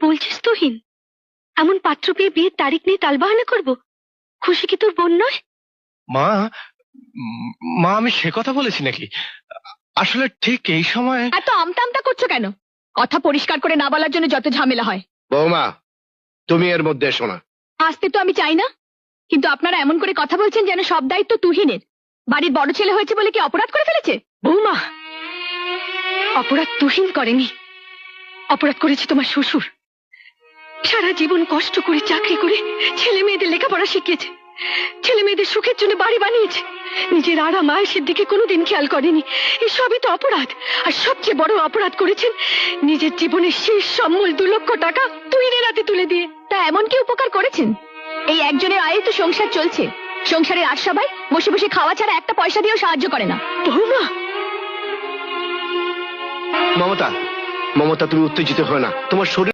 বলছিস তুহিন? এমন পাত্র পেয়ে বিয়ের তারিখ নিয়ে তালবাহানা করব? খুশি কি তোর বোন নয়? মা, মা আমি সে কথা বলেছি নাকি? আসলে ঠিক এই সময় এত আমতা আমতা করছো কেন? কথা পরিষ্কার করে না বলার জন্য যত ঝামেলা হয়। বৌমা, তুমি এর মধ্যে এসো না। আসতে তো আমি চাই না, কিন্তু আপনারা এমন করে কথা বলছেন যেন সব দায়িত্ব তুহিনের। বাড়ির বড় ছেলে হয়েছে বলে কি অপরাধ করে ফেলেছে? বৌমা, অপরাধ তুহিন করেনি, অপরাধ করেছে তোমার শ্বশুর। সারা জীবন কষ্ট করে চাকরি করে ছেলে মেয়েদের লেখাপড়া শিখিয়েছে, ছেলে মেয়েদের সুখের জন্য বাড়ি বানিয়েছে, নিজের আরাম আয়েসের দিকে কোনোদিন খেয়াল করেনি। এই সবই তো অপরাধ। আর সবচেয়ে বড় অপরাধ করেছেন নিজের জীবনের শেষ সম্বল 2 লক্ষ টাকা তুহিনের হাতে তুলে দিয়ে। তা এমন কি উপকার করেছেন? এই একজনের আয়ে তো সংসার চলছে। সংসারের আর সবাই বসে বসে খাওয়া ছাড়া একটা পয়সা দিয়েও সাহায্য করে না। বৌমা, মমতা, মমতা তুমি উত্তেজিত হয় না, তোমার শরীর